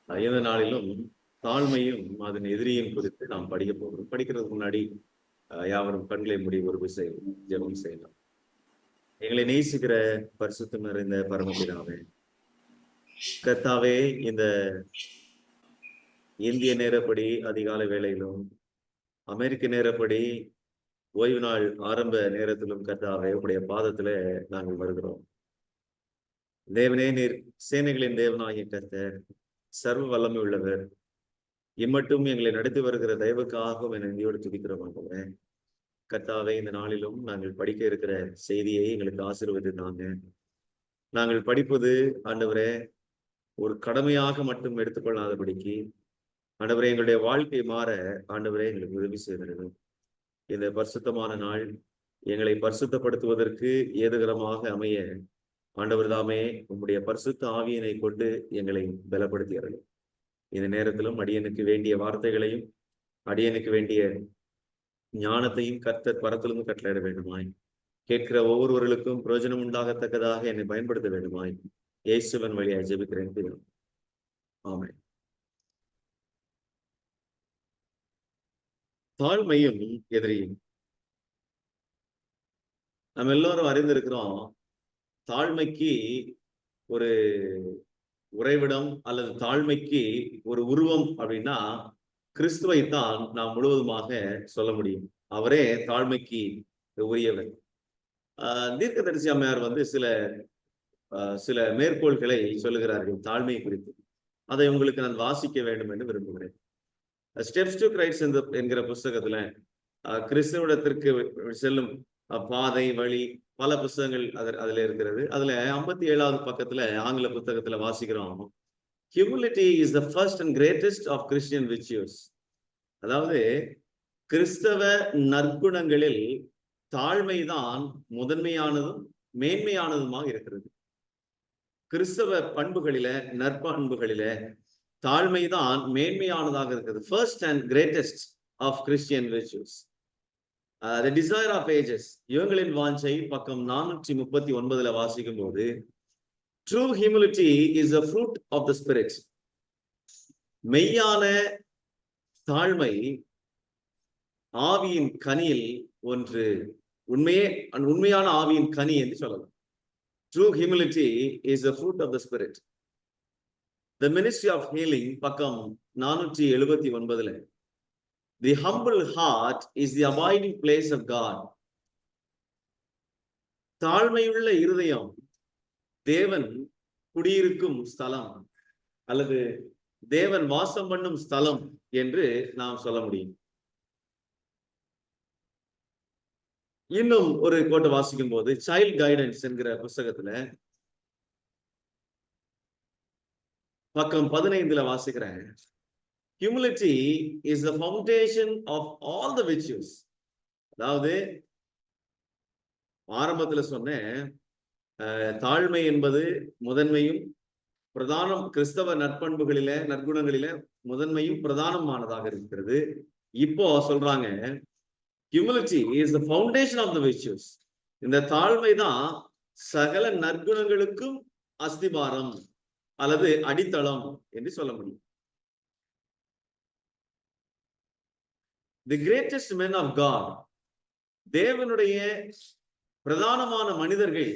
இந்த நாளிலும் தாழ்மையும் அதன் எதிரியும் குறித்து நாம் படிக்க போகிறோம். படிக்கிறதுக்கு முன்னாடி யாவரும் கண்களை மூடி ஒரு விஷயம் ஜெபம் செய்யலாம். எங்களை நேசிக்கிற பரிசுத்தம் நிறைந்த பரமபிதாவே, கர்த்தாவே, இந்த இந்திய நேரப்படி அதிகாலை வேளையிலும் அமெரிக்க நேரப்படி ஓய்வு நாள் ஆரம்ப நேரத்திலும் கர்த்தாவே உடைய பாதத்துல நாங்கள் வருகிறோம். தேவனே, நீர் சேனைகளின் தேவனாகிய கர்த்தர், சர்வ வல்லமை உள்ளவர், இம்மட்டும் எங்களை நடத்தி வருகிற தயவுக்காகவும் நன்றியோடு துதிக்கிறோம் ஆண்டவரே. கர்த்தாவே, இந்த நாளிலும் நாங்கள் படிக்க இருக்கிற செய்தியை எங்களுக்கு ஆசீர்வதித்தாங்க. நாங்கள் படிப்பது ஆண்டவரே ஒரு கடமையாக மட்டும் எடுத்துக்கொள்ளாதபடிக்கு ஆண்டவரே எங்களுடைய வாழ்க்கை மாற ஆண்டவரே எங்களுக்கு உதவி செய்கிறது. இந்த பரிசுத்தமான நாள் எங்களை பரிசுத்தப்படுத்துவதற்கு ஏதுகரமாக அமைய ஆண்டவர் தாமே உம்முடைய பரிசுத்த ஆவியினை கொண்டு எங்களை பலப்படுத்தியர்கள். இந்த நேரத்திலும் அடியனுக்கு வேண்டிய வார்த்தைகளையும் அடியனுக்கு வேண்டிய ஞானத்தையும் கர்த்தர் பரத்திலிருந்து கட்டளையிட வேண்டுமாய், கேட்கிற ஒவ்வொருவர்களுக்கும் பிரயோஜனம் உண்டாகத்தக்கதாக என்னை பயன்படுத்த வேண்டுமாய் இயேசுவின் வழியாய் ஜெபிக்கிறேன். ஆமென். தாழ்மையும் எதிரியும். நம்ம எல்லோரும் அறிந்திருக்கிறோம், தாழ்மைக்கு ஒரு உறைவிடம் அல்லது தாழ்மைக்கு ஒரு உருவம் அப்படின்னா கிறிஸ்துவைத்தான் நாம் முழுவதுமாக சொல்ல முடியும். அவரே தாழ்மைக்கு உரியவர். தீர்க்கதரிசி அம்மையார் சில மேற்கோள்களை சொல்லுகிறார்கள் தாழ்மை குறித்து. அதை உங்களுக்கு நான் வாசிக்க வேண்டும் என்று விரும்புகிறேன். ஸ்டெப்ஸ் டு கிரைஸ்ட் என்கிற புஸ்தகத்துல கிறிஸ்துவத்திற்கு செல்லும் பாதை வழி பல புத்தகங்கள் அதுல இருக்கிறது. அதுல 57வது பக்கத்துல ஆங்கில புத்தகத்துல வாசிக்கிறோம், humility is the first and greatest of Christian virtues. அதாவது கிறிஸ்தவ நற்குணங்களில் தாழ்மைதான் முதன்மையானதும் மேன்மையானதுமாக இருக்கிறது. கிறிஸ்தவ பண்புகளில நற்பண்புகளில தாழ்மைதான் மேன்மையானதாக இருக்கிறது. First and greatest of Christian virtues. The desire of ages, யுகங்களின் வாஞ்சை பக்கம் 439 வாசிக்கும் போது, true humility is a fruit of the spirit. மெய்யான தாழ்மை ஆவியின் கனியில் ஒன்று. உண்மையான ஆவியின் கனி என்று சொல்லலாம். True humility is a fruit of the spirit. The ministry of healing பக்கம் 479, the humble heart is the abiding place of God. தாழ்மையுள்ள இருதயம் தேவன் குடியிருக்கும் ஸ்தலம் அல்லது தேவன் வாசம் பண்ணும் ஸ்தலம் என்று நாம் சொல்ல முடியும். இன்னும் ஒரு கோட்டை வாசிக்கும் போது சைல்ட் கைடன்ஸ் என்கிற புஸ்தகத்துல பக்கம் 15 வாசிக்கிறேன், humility is the foundation of all the virtues. அதாவது ஆரம்பத்துல சொன்னேன், தாழ்மை என்பது முதன்மையும் பிரதானம், கிறிஸ்தவ நற்குணங்களில முதன்மையும் பிரதானமானதாக இருக்கிறது. இப்போ சொல்றாங்க, humility is the foundation of the virtues. இந்த தாழ்மை தான் சகல நற்குணங்களுக்கும் அஸ்திபாரம் அல்லது அடித்தளம் என்று சொல்ல முடியும். The greatest men of God, தேவனுடைய பிரதானமான மனிதர்கள்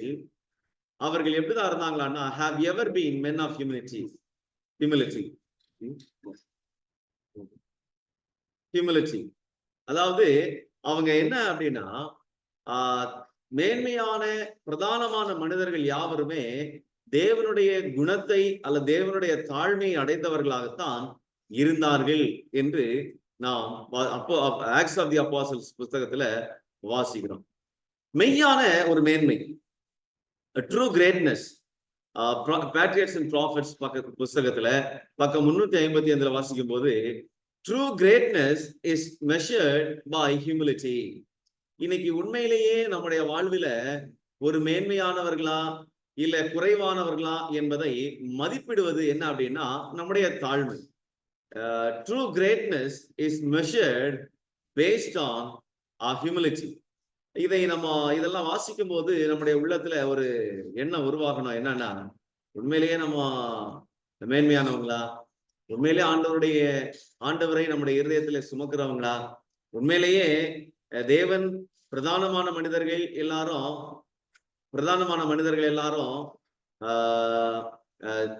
அவர்கள் எப்படிதான் இருந்தாங்களான்னா, have ever been men of humility. அதாவது அவங்க என்ன அப்படின்னா, மேன்மையான பிரதானமான மனிதர்கள் யாவருமே தேவனுடைய குணத்தை அல்ல தேவனுடைய தாழ்மையை அடைந்தவர்களாகத்தான் இருந்தார்கள் என்று நாம் ஆக்ட்ஸ் ஆஃப் தி அப்போஸ்டல்ஸ் புத்தகத்துல வாசிக்கிறோம். மெய்யான ஒரு மேன்மை, true greatness, patriots and prophets புத்தகத்துல பக்கம் 355 வாசிக்கும் போது, true greatness is measured by humility. இன்னைக்கு உண்மையிலேயே நம்முடைய வாழ்வில ஒரு மேன்மையானவர்களா இல்ல குறைவானவர்களா என்பதை மதிப்பிடுவது என்ன அப்படின்னா நம்முடைய தாழ்மை. True greatness is measured based on our humility. இதெல்லாம் வாசிக்கும் போது நம்முடைய உள்ளத்துல ஒரு எண்ணம் உருவாகணும். என்னன்னா, உண்மையிலேயே நம்ம மேன்மையானவங்களா உண்மையிலே ஆண்டவரை நம்முடைய இருதயத்துல சுமக்கிறவங்களா? உண்மையிலேயே தேவன் பிரதானமான மனிதர்கள் எல்லாரும்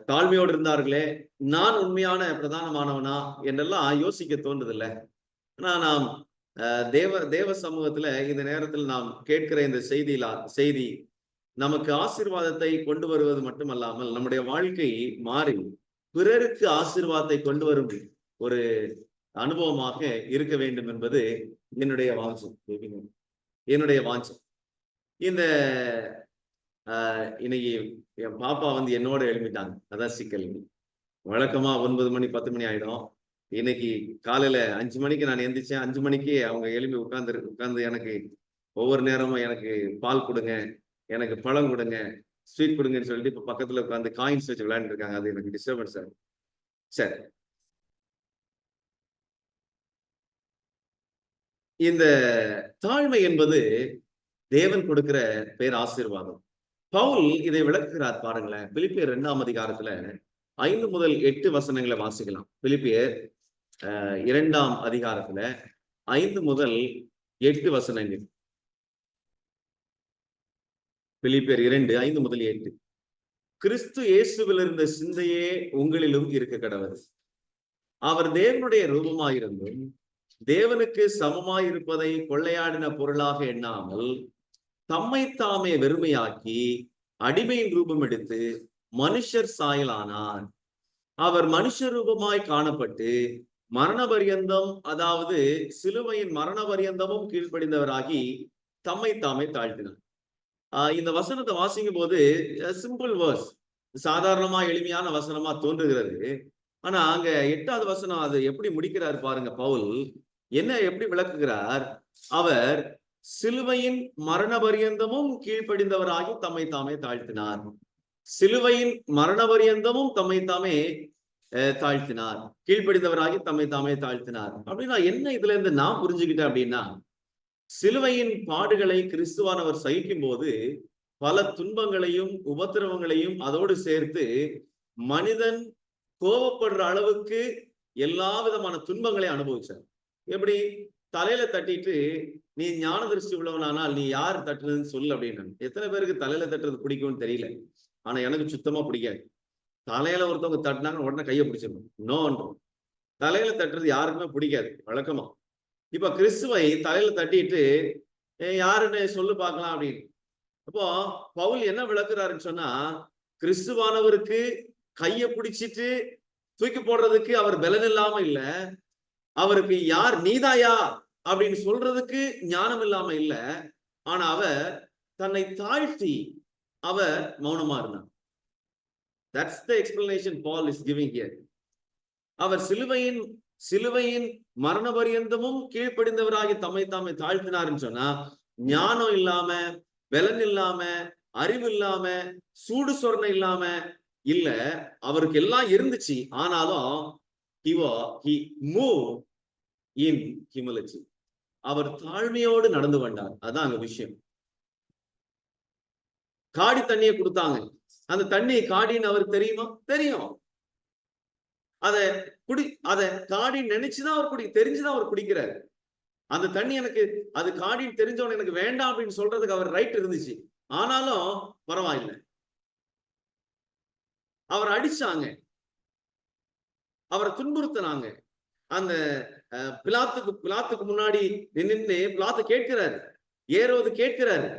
தாழ்மையோடு இருந்தார்களே, நான் உண்மையான பிரதானமானவனா என்றெல்லாம் யோசிக்க தோன்றதில்லை. ஆனா நாம் தேவ சமூகத்துல இந்த நேரத்தில் நாம் கேட்கிற இந்த செய்தி நமக்கு ஆசீர்வாதத்தை கொண்டு வருவது மட்டுமல்லாமல் நம்முடைய வாழ்க்கை மாறி பிறருக்கு ஆசீர்வாதத்தை கொண்டு வரும் ஒரு அனுபவமாக இருக்க வேண்டும் என்பது என்னுடைய வாஞ்சம். இந்த இன்னைக்கு என் பாப்பா என்னோட எழுப்பிட்டாங்க. அதான் சிக்கல். வழக்கமா 9 மணி 10 மணி ஆயிடும். இன்னைக்கு காலையில 5 மணிக்கு நான் எந்திரிச்சேன். 5 மணிக்கு அவங்க எழுப்பி உட்கார்ந்து எனக்கு ஒவ்வொரு நேரமும் எனக்கு பால் கொடுங்க, எனக்கு பழம் கொடுங்க, ஸ்வீட் கொடுங்கன்னு சொல்லிட்டு இப்ப பக்கத்துல உட்காந்து காயின்ஸ் வச்சு விளையாண்டு இருக்காங்க. அது எனக்கு டிஸ்டர்பன்ஸ் ஆகும். சரி, இந்த தாழ்மை என்பது தேவன் கொடுக்கிற பேர் ஆசீர்வாதம். பவுல் இதை விளக்குகிறார் பாருங்களேன். பிலிப்பியர் 2ஆம் அதிகாரத்துல 5 முதல் 8 வசனங்களை வாசிக்கலாம். பிலிப்பியர் 2ஆம் அதிகாரத்துல 5 முதல் 8 வசனங்கள். பிலிப்பியர் 2, 5 முதல் 8. கிறிஸ்து இயேசுவில் இருந்த சிந்தையே உங்களிலும் இருக்க கடவது. அவர் தேவனுடைய ரூபமாயிருந்தும் தேவனுக்கு சமமாயிருப்பதை கொள்ளையாடின பொருளாக எண்ணாமல் தம்மை தாமே வெறுமையாக்கி அடிமையின் ரூபம் எடுத்து மனுஷர் சாயலானார். அவர் மனுஷ ரூபமாய் காணப்பட்டு மரண பரியந்தம், அதாவது சிலுவையின் மரண பரியந்தமும் கீழ்ப்படிந்தவராகி தம்மை தாமே தாழ்த்தினார். இந்த வசனத்தை வாசிக்கும் போது சிம்பிள் வேர்ஸ், சாதாரணமா எளிமையான வசனமா தோன்றுகிறது. ஆனா அங்க 8வது வசனம் அது எப்படி முடிக்கிறார் பாருங்க. பவுல் எப்படி விளக்குகிறார்? அவர் சிலுவையின் மரண பரியந்தமும் கீழ்ப்படிந்தவராகி தம்மை தாமே தாழ்த்தினார். சிலுவையின் மரண பரியந்தமும் தம்மை தாமே தாழ்த்தினார், கீழ்ப்படிந்தவராகி தம்மை தாமே தாழ்த்தினார். அப்படின்னா என்ன இதுல இருந்து நான் புரிஞ்சுக்கிட்டேன் அப்படின்னா, சிலுவையின் பாடுகளை கிறிஸ்துவானவர் சகிக்கும் போது பல துன்பங்களையும் உபத்திரவங்களையும் அதோடு சேர்த்து மனிதன் கோபப்படுற அளவுக்கு எல்லா விதமான துன்பங்களை அனுபவிச்சார். எப்படி? தலையில தட்டிட்டு நீ ஞான திருஷ்டி உள்ளவனானால் நீ யார் தட்டுறதுன்னு சொல்லு அப்படின்னு. எத்தனை பேருக்கு தலையில தட்டுறது பிடிக்கும்னு தெரியல. ஆனா எனக்கு சுத்தமா பிடிக்காது. தலையில ஒருத்தவங்க தட்டினாங்க உடனே கையை பிடிச்சிடணும். நோன்றோம். தலையில தட்டுறது யாருக்குமே பிடிக்காது வழக்கமா. இப்ப கிறிஸ்துவை தலையில தட்டிட்டு யாருன்னு சொல்லு பார்க்கலாம் அப்படின்னு. அப்போ பவுல் என்ன விளக்குறாருன்னு சொன்னா, கிறிஸ்துவானவருக்கு கையை பிடிச்சிட்டு தூக்கி போடுறதுக்கு அவர் பலன் இல்லாம இல்ல, அவருக்கு யார் நீதாயா அப்படின்னு சொல்றதுக்கு ஞானம் இல்லாம இல்ல. ஆனா அவர் தன்னை தாழ்த்தி அவர் மௌனமா இருந்தார். That's the explanation Paul is giving here. அவர் சிலுவையின் மரண பரியந்தமும் கீழ்ப்படிந்தவராகி தம்மை தாமே தாழ்த்தினார்னு சொன்னா, ஞானம் இல்லாம, பலன் இல்லாம, அறிவு இல்லாம, சூடு சொரணை இல்லாம இல்ல. அவருக்கு எல்லாம் இருந்துச்சு. ஆனாலும் he moved in humility. அவர் தாழ்மையோடு நடந்து வந்தார். அதான் அங்க விஷயம். காடி தண்ணியை கொடுத்தாங்க. அந்த தண்ணி காடின்னு அவருக்கு தெரியுமா? தெரியும். அத காடி நினைச்சுதான் அவர் தெரிஞ்சுதான் அவர் குடிக்கிறாரு. அந்த தண்ணி எனக்கு அது காடின்னு தெரிஞ்சவன எனக்கு வேண்டாம் அப்படின்னு சொல்றதுக்கு அவர் ரைட் இருந்துச்சு. ஆனாலும் பரவாயில்லை. அவர் அடிச்சாங்க, அவரை துன்புறுத்தினாங்க. அந்த பிலாத்துக்கு முன்னாடி நின்று பிலாத்து கேட்கிறாரு, ஏரோது கேட்கிறாரு.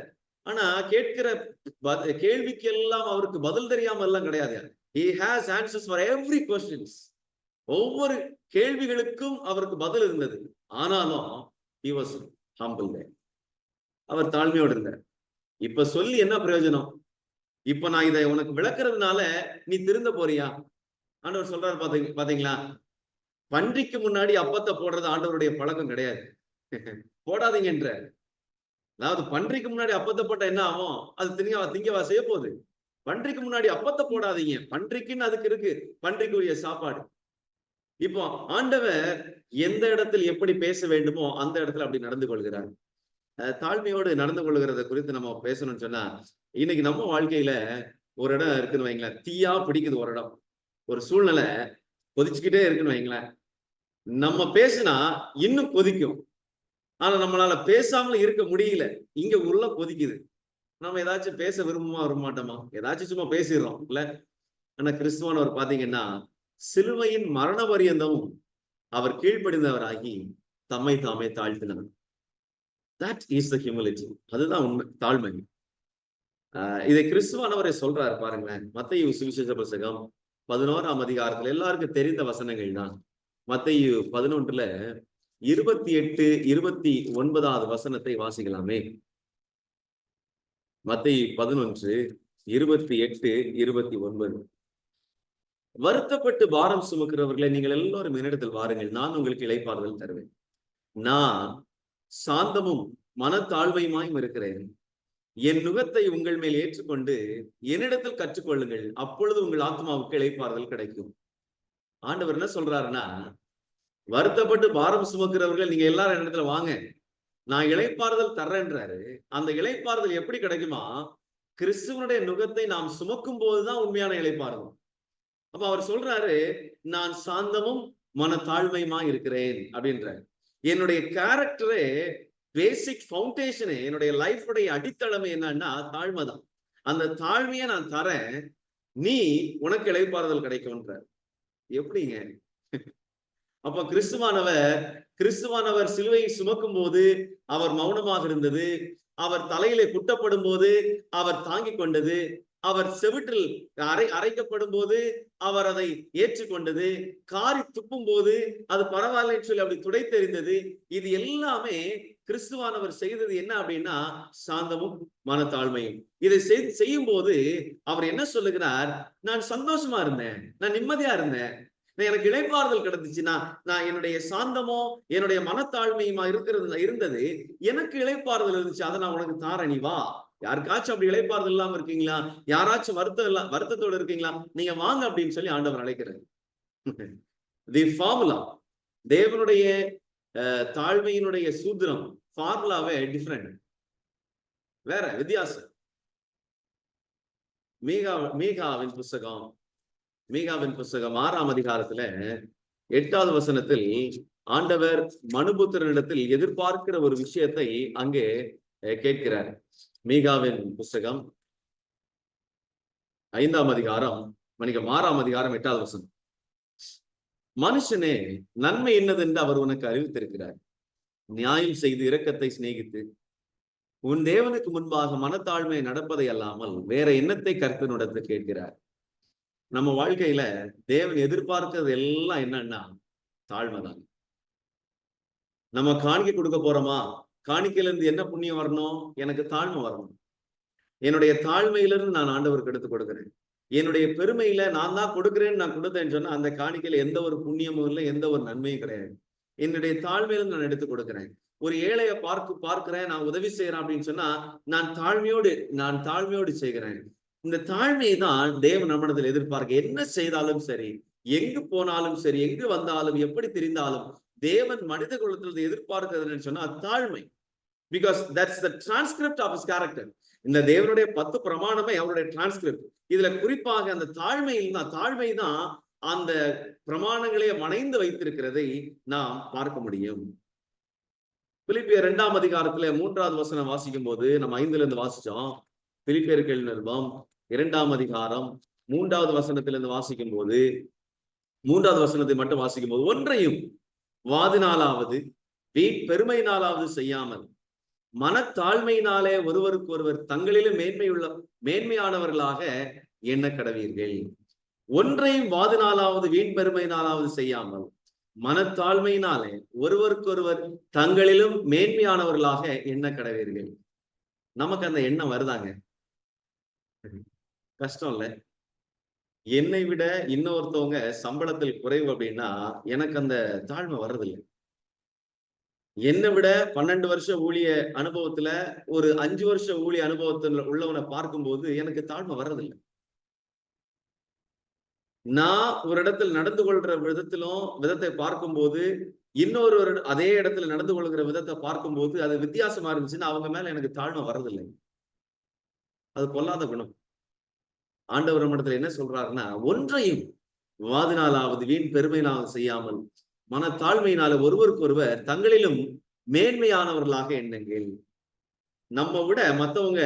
ஆனா கேட்கிற கேள்விக்கு எல்லாம் அவருக்கு பதில் தெரியாம எல்லாம் கிடையாது. He has answers for every questions. ஒவ்வொரு கேள்விகளுக்கும் அவருக்கு பதில் இருந்தது. ஆனாலும் he was humble there. அவர் தாழ்மையோடு இருந்தார். இப்ப சொல்லி என்ன பிரயோஜனம்? இப்ப நான் இதை உனக்கு விளக்குறதுனால நீ திருந்த போறியா? ஆண்டவர் சொல்றாரு பாத்தீங்களா? பன்றிக்கு முன்னாடி அப்பத்தை போடுறது ஆண்டவருடைய பழக்கம் கிடையாது. போடாதீங்கன்ற. அதாவது பன்றிக்கு முன்னாடி அப்பத்தை போட்டா என்ன ஆகும்? அது திங்கவா செய்ய போகுது. பன்றிக்கு முன்னாடி அப்பத்தை போடாதீங்க. பன்றிக்குன்னு அதுக்கு இருக்கு பன்றிக்குரிய சாப்பாடு. இப்போ ஆண்டவர் எந்த இடத்தில் எப்படி பேச வேண்டுமோ அந்த இடத்துல அப்படி நடந்து கொள்கிறார். தாழ்மையோடு நடந்து கொள்கிறத குறித்து நம்ம பேசணும்னு சொன்னா, இன்னைக்கு நம்ம வாழ்க்கையில ஒரு இடம் இருக்குன்னு வைங்களேன், தீயா பிடிக்குது. ஒரு இடம், ஒரு சூழ்நிலை கொதிச்சுக்கிட்டே இருக்குன்னு வைங்களேன். நம்ம பேசினா இன்னும் கொதிக்கும். ஆனா நம்மளால பேசாமல் இருக்க முடியல. இங்க உள்ள கொதிக்குது. நம்ம ஏதாச்சும் பேச விரும்ப மாட்டோமா? ஏதாச்சும் சும்மா பேசிடுறோம் இல்ல. ஆனா கிறிஸ்துவானவர் பாத்தீங்கன்னா சிலுவையின் மரண பரியந்தமும் அவர் கீழ்ப்படிந்தவராகி தம்மை தாமே தாழ்த்தினார். That is the humility. அதுதான் உண்மை, தாழ்மை. இதை கிறிஸ்துவானவரை சொல்றாரு பாருங்களேன். மத்தேயு சுவிசேஷ புத்தகம் 11ஆம் அதிகாரத்துல எல்லாருக்கும் தெரிந்த வசனங்கள் தான். மத்தேயு 11ல 28, 29வது வசனத்தை வாசிக்கலாமே. மத்தேயு 11, 28, 29. வருத்தப்பட்டு பாரம் சுமக்கிறவர்களை நீங்கள் எல்லோரும் என்னிடத்தில் வாருங்கள், நான் உங்களுக்கு இளைப்பாறுதல் தருவேன். நான் சாந்தமும் மனத்தாழ்மையுமாயும் இருக்கிறேன். என் நுகத்தை உங்கள் மேல் ஏற்றுக்கொண்டு என்னிடத்தில் கற்றுக்கொள்ளுங்கள், அப்பொழுது உங்கள் ஆத்மாவுக்கு இளைப்பாறுதல் கிடைக்கும். ஆண்டவர் என்ன சொல்றாருன்னா, வருத்தப்பட்டு பாரம் சுமக்கிறவர்கள் நீங்க எல்லாரும் என்னிடத்துல வாங்க, நான் இளைப்பாறுதல் தர்றேன்றாரு. அந்த இளைப்பாறுதல் எப்படி கிடைக்குமா? கிறிஸ்துவனுடைய நுகத்தை நாம் சுமக்கும் போதுதான் உண்மையான இளைப்பாறுதல். அப்ப அவர் சொல்றாரு, நான் சாந்தமும் மனத்தாழ்மையுமா இருக்கிறேன் அப்படின்றாரு. என்னுடைய கேரக்டரே, பேசிக் ஃபவுண்டேஷனே, என்னுடைய லைஃபுடைய அடித்தளமே என்னன்னா தாழ்மை தான். அந்த தாழ்மையை நான் தரேன், நீ உனக்கு இளைப்பாறுதல் கிடைக்கும்ன்றார். எப்படிங்க? அப்ப கிறிஸ்துவானவர் சிலுவையை சுமக்கும் போது அவர் மௌனமாக இருந்தது, அவர் தலையிலே குட்டப்படும் போது அவர் தாங்கிக் கொண்டது, அவர் செவிற்றில் அரைக்கப்படும் போது அவர் அதை ஏற்றுக்கொண்டது, காரி துப்பும் போது அது பரவாயில்லைன்னு சொல்லி அப்படி துடைத்தெறிந்தது. இது எல்லாமே கிறிஸ்துவானவர் செய்தது என்ன அப்படின்னா சாந்தமும் மனத்தாழ்மையும். இதை செய்யும் போது அவர் என்ன சொல்லுகிறார்? நான் சந்தோஷமா இருந்தேன், நான் நிம்மதியா இருந்தேன், எனக்கு இளைப்பாறுதல் கிடைச்சிச்சுன்னா, நான் என்னுடைய சாந்தமோ என்னுடைய மனத்தாழ்மையுமா இருந்தது, எனக்கு இளைப்பாறுதல் இருந்துச்சு, அதை நான் உனக்கு தாரேன், நீ வா. யாருக்காச்சும் அப்படி இளைப்பாறுதல் இல்லாம இருக்கீங்களா? யாராச்சும் வருத்தத்தோடு இருக்கீங்களா? நீங்க வாங்க அப்படின்னு சொல்லி ஆண்டவர் அழைக்கிறார். தி ஃபார்முலா, தேவனுடைய தாழ்மையினுடைய சூத்திரம், ஃபார்முலாவே டிஃபரெண்ட், வேற வித்தியாசம். மீகாவின் புஸ்தகம் 6ஆம் அதிகாரத்துல 8வது வசனத்தில் ஆண்டவர் மனுபுத்திரனிடத்தில் எதிர்பார்க்கிற ஒரு விஷயத்தை அங்கே கேட்கிறார். மீகாவின் புஸ்தகம் 5ஆம் அதிகாரம் 8வது வசனம். மனுஷனே, நன்மை என்னதென்று அவர் உனக்கு அறிவித்திருக்கிறார். நியாயம் செய்து இரக்கத்தை சிநேகித்து உன் தேவனுக்கு முன்பாக மனத்தாழ்மை நடப்பதை அல்லாமல் வேற எண்ணத்தை கர்த்தனிடத்து கேட்கிறார். நம்ம வாழ்க்கையில தேவன் எதிர்பார்க்கிறது எல்லாம் என்னன்னா தாழ்மைதான். நம்ம காணிக்கை கொடுக்க போறோமா? காணிக்கையில இருந்து என்ன புண்ணியம் வரணும்? எனக்கு தாழ்மை வரணும். என்னுடைய தாழ்மையிலிருந்து நான் ஆண்டவருக்கு எடுத்து கொடுக்கிறேன். என்னுடைய பெருமையில நான் தான் கொடுக்கிறேன்னு நான் கொடுத்தேன்னு சொன்னா அந்த காணிக்கையில எந்த ஒரு புண்ணியமும் இல்லை, எந்த ஒரு நன்மையும் கிடையாது. என்னுடைய தாழ்மையிலிருந்து நான் எடுத்து கொடுக்கிறேன். ஒரு ஏழையை பார்க்கிறேன், நான் உதவி செய்யறேன் அப்படின்னு சொன்னா நான் தாழ்மையோடு செய்கிறேன். இந்த தாழ்மையை தான் தேவன் நம்மிடத்தில் எதிர்பார்க்க. என்ன செய்தாலும் சரி, எங்கு போனாலும் சரி, எங்கு வந்தாலும், எப்படி தெரிந்தாலும் தேவன் மனித குலத்தில் எதிர்பார்க்கிறது சொன்னா தாழ்மை. Because that's the transcript of his character. இந்த தேவனுடைய 10 பிரமாணமே அவருடைய டிரான்ஸ்கிரிப்ட். இதுல குறிப்பாக அந்த தாழ்மை தான் அந்த பிரமாணங்களை வணைந்து வைத்திருக்கிறதை நாம் பார்க்க முடியும். பிலிப்பியர் 2ஆம் அதிகாரத்துல 3வது வசனம் வாசிக்கும் போது, நம்ம 5ல இருந்து வாசிச்சோம். பிலிப்பியருக்கு நிருபம் 2ஆம் அதிகாரம் 3வது வசனத்திலிருந்து வாசிக்கும் போது, 3வது வசனத்தை மட்டும் வாசிக்கும் போது, ஒன்றையும் வாதினாலாவது பெருமையினாலாவது செய்யாமல் மனத்தாழ்மையினாலே ஒருவருக்கு ஒருவர் தங்களிலும் மேன்மையானவர்களாக எண்ண கடவீர்கள். ஒன்றையும் வாதினாலாவது வீண் பெருமையினாலாவது செய்யாமல் மனத்தாழ்மையினாலே ஒருவருக்கொருவர் தங்களிலும் மேன்மையானவர்களாக எண்ண கடவீர்கள். நமக்கு அந்த எண்ணம் வருதாங்க? கஷ்டம் இல்ல? என்னை விட இன்னொருத்தவங்க சம்பளத்தில் குறைவு அப்படின்னா எனக்கு அந்த தாழ்மை வர்றதில்லை. என்னை விட 12 வருஷ ஊழிய அனுபவத்துல ஒரு 5 வருஷ ஊழிய அனுபவத்துல உள்ளவனை பார்க்கும்போது எனக்கு தாழ்மை வர்றதில்லை. நான் ஒரு இடத்துல நடந்து கொள்ற விதத்தை பார்க்கும்போது, இன்னொரு அதே இடத்துல நடந்து கொள்கிற விதத்தை பார்க்கும்போது அது வித்தியாசமா இருந்துச்சுன்னா அவங்க மேல எனக்கு தாழ்மை வர்றதில்லை. அது பொல்லாத குணம். ஆண்டவர் இடத்துல என்ன சொல்றாருன்னா, ஒன்றையும் வாதினாலாவது வீண் பெருமையினாலும் செய்யாமல் மனத்தாழ்மையினால ஒருவருக்கு ஒருவர் தங்களிலும் மேன்மையானவர்களாக எண்ணுங்கள். நம்ம விட மத்தவங்க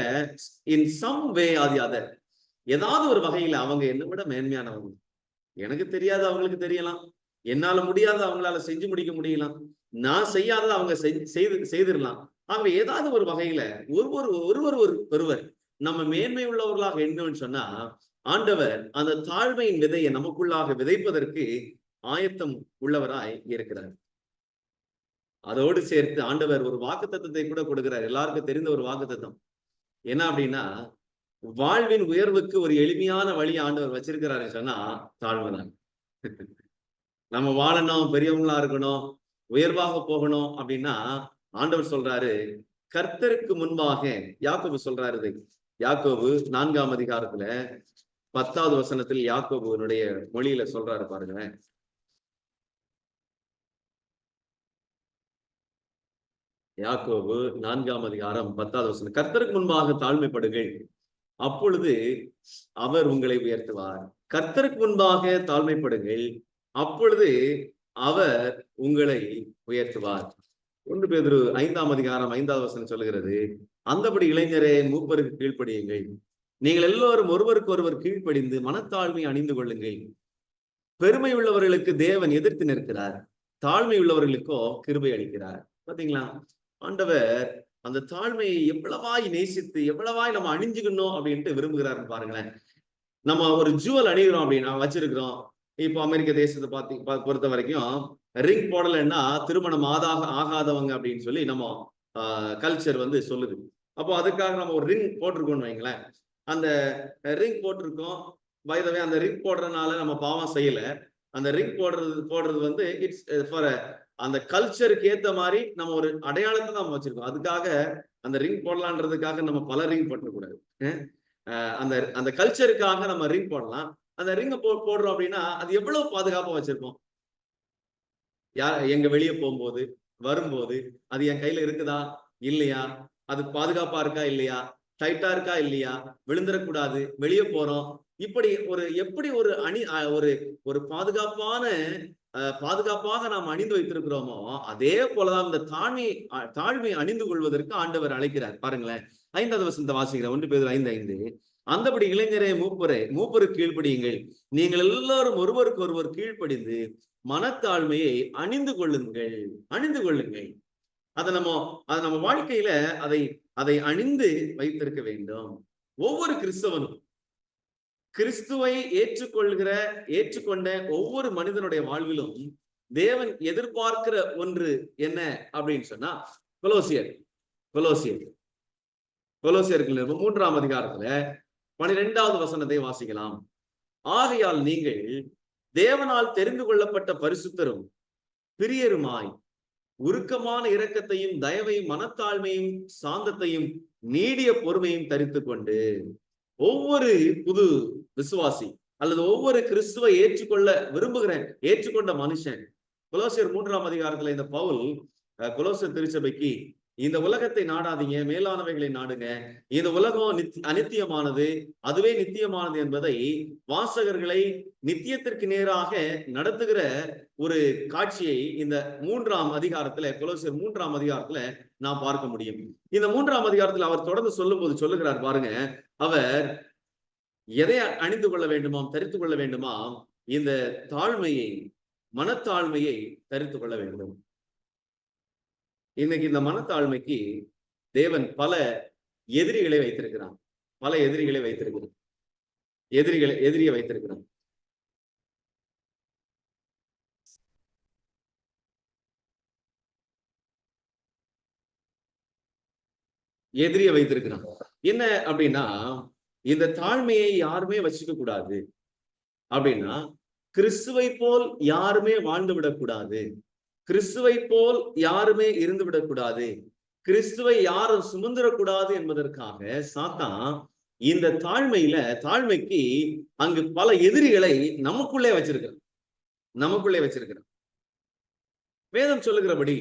in some way or the other, ஏதாவது ஒரு வகையில அவங்க என்னை விட மேன்மையானவங்க. எனக்கு தெரியாது, அவங்களுக்கு தெரியலாம். என்னால முடியாத அவங்களால செஞ்சு முடிக்க முடியலாம். நான் செய்யாத அவங்க செய்திடலாம். அவங்க ஏதாவது ஒரு வகையில ஒருவர் நம்ம மேன்மை உள்ளவர்களாக என்னன்னு சொன்னா, ஆண்டவர் அந்த தாழ்மையின் விதையை நமக்குள்ளாக விதைப்பதற்கு ஆயத்தம் உள்ளவராய் இருக்கிறார். அதோடு சேர்த்து ஆண்டவர் ஒரு வாக்குத்தத்தத்தை கூட கொடுக்கிறார். எல்லாருக்கும் தெரிந்த ஒரு வாக்குத்தத்தம் என்ன அப்படின்னா, வாழ்வின் உயர்வுக்கு ஒரு எளிமையான வழி ஆண்டவர் வச்சிருக்கிறாரு சொன்னா தாழ்மைதான். நம்ம வாழணும், பெரியவங்களா இருக்கணும், உயர்வாக போகணும் அப்படின்னா ஆண்டவர் சொல்றாரு, கர்த்தருக்கு முன்பாக. யாக்கோபு சொல்றாரு, யாக்கோபு 4ஆம் அதிகாரத்துல 10வது வசனத்தில் யாக்கோபுனுடைய மொழியில சொல்றாரு பாருங்க. யாக்கோபு 4ஆம் அதிகாரம் 10வது வசனம், கர்த்தருக்கு முன்பாக தாழ்மைப்படுங்கள், அப்பொழுது அவர் உங்களை உயர்த்துவார். கர்த்தருக்கு முன்பாக தாழ்மைப்படுங்கள், அப்பொழுது அவர் உங்களை உயர்த்துவார். 1 பேதுரு 5ஆம் அதிகாரம் 5வது வசனம் சொல்லுகிறது, அந்தபடி இளைஞரே மூப்பருக்கு கீழ்ப்படியுங்கள், நீங்கள் எல்லோரும் ஒருவருக்கு ஒருவர் கீழ்ப்படிந்து மனத்தாழ்மை அணிந்து கொள்ளுங்கள். பெருமை உள்ளவர்களுக்கு தேவன் எதிர்த்து நிற்கிறார், தாழ்மை உள்ளவர்களுக்கோ கிருபை அளிக்கிறார். பாத்தீங்களா, ஆண்டவர் அந்த தாழ்மையை எவ்வளவாய் நேசித்து எவ்வளவாய் நம்ம அணிஞ்சுக்கணும் அப்படின்ட்டு விரும்புகிறாருன்னு பாருங்களேன். நம்ம ஒரு ஜுவல் அணிகிறோம் அப்படின்னா வச்சிருக்கிறோம். இப்போ அமெரிக்க தேசத்தை பொறுத்த வரைக்கும் ரிங் போடலைன்னா திருமணம் ஆகாதவங்க அப்படின்னு சொல்லி நம்ம கல்ச்சர் சொல்லுது. அப்போ அதுக்காக நம்ம ஒரு ரிங் போட்டிருக்கோம்னு வைங்களேன். அந்த ரிங் போட்டிருக்கோம், பைதவே அந்த ரிங் போடுறதுனால நம்ம பாவம் செய்யல. அந்த ரிங் போடுறது இட்ஸ் ஃபார் அந்த கல்ச்சருக்கு ஏத்த மாதிரி நம்ம ஒரு அடையாளத்தை நம்ம வச்சிருக்கோம். அதுக்காக அந்த ரிங் போடலான்றதுக்காக நம்ம பல ரிங் போட்டக்கூடாது. அந்த அந்த கல்ச்சருக்காக நம்ம ரிங் போடலாம். அந்த ரிங்க போடுறோம் அப்படின்னா அது எவ்வளவு பாதுகாப்பா வச்சிருக்கோம். எங்க வெளியே போகும்போது வரும்போது அது என் கையில இருக்குதா இல்லையா, அது பாதுகாப்பா இருக்கா இல்லையா, டைட்டா இருக்கா இல்லையா, விழுந்துடக்கூடாது, வெளியே போறோம், இப்படி எப்படி ஒரு அணி ஒரு பாதுகாப்பாக நாம் அணிந்து வைத்திருக்கிறோமோ அதே போலதான் இந்த தாழ்மை அணிந்து கொள்வதற்கு ஆண்டவர் அழைக்கிறார். பாருங்களேன், 5வது வசனத்தை வாசிக்கிறேன். 1 பேதுரு 5:5, அந்தபடி இளைஞரே மூப்பருக்கு கீழ்ப்படியுங்கள், நீங்கள் எல்லாரும் ஒருவருக்கு ஒருவர் கீழ்ப்படிந்து மனத்தாழ்மையை அணிந்து கொள்ளுங்கள். அதை நம்ம வாழ்க்கையில அதை அணிந்து வைத்திருக்க வேண்டும். ஒவ்வொரு கிறிஸ்தவனும் கிறிஸ்துவை ஏற்றுக்கொண்ட ஒவ்வொரு மனிதனுடைய வாழ்விலும் தேவன் எதிர்பார்க்கிற ஒன்று என்ன அப்படின்னு சொன்னா, கொலோசியருக்கு 3ஆம் அதிகாரத்துல 12வது வசனத்தை வாசிக்கலாம். ஆகையால் நீங்கள் தேவனால் தெரிந்து கொள்ளப்பட்ட பரிசுத்தரும் பிரியருமாய் உருக்கமான இரக்கத்தையும் தயவையும் மனத்தாழ்மையும் சாந்தத்தையும் நீடிய பொறுமையும் தரித்து கொண்டு, ஒவ்வொரு புது விசுவாசி அல்லது ஒவ்வொரு கிறிஸ்துவை ஏற்றுக்கொண்ட மனுஷன், கொலோசியர் 3ஆம் அதிகாரத்துல இந்த பவுல் கொலோசியர் திருச்சபைக்கு, இந்த உலகத்தை நாடாதீங்க, மேலானவைகளை நாடுங்க, இந்த உலகம் அநித்தியமானது, அதுவே நித்தியமானது என்பதை வாசகர்களை நித்தியத்திற்கு நேராக நடத்துகிற ஒரு காட்சியை இந்த 3ஆம் அதிகாரத்துல, கொலோசியர் 3ஆம் அதிகாரத்துல நாம் பார்க்க முடியும். இந்த 3ஆம் அதிகாரத்துல அவர் தொடர்ந்து சொல்லுகிறார் பாருங்க, அவர் எதை அணிந்து கொள்ள வேண்டுமாம், தரித்து கொள்ள வேண்டுமாம், இந்த மனத்தாழ்மையை தரித்து கொள்ள வேண்டும். இன்னைக்கு இந்த மனத்தாழ்மைக்கு தேவன் பல எதிரியை வைத்திருக்கிறான். என்ன அப்படின்னா, இந்த தாழ்மையை யாருமே வச்சுக்க கூடாது அப்படின்னா, கிறிஸ்துவை போல் யாருமே வாழ்ந்து விடக்கூடாது, கிறிஸ்துவை போல் யாருமே இருந்து விடக்கூடாது, கிறிஸ்துவை யாரும் சுமந்துடக்கூடாது என்பதற்காக சாத்தான் இந்த தாழ்மைக்கு அங்கு பல எதிரிகளை நமக்குள்ளே வச்சிருக்கிறான். வேதம் சொல்லுகிறபடி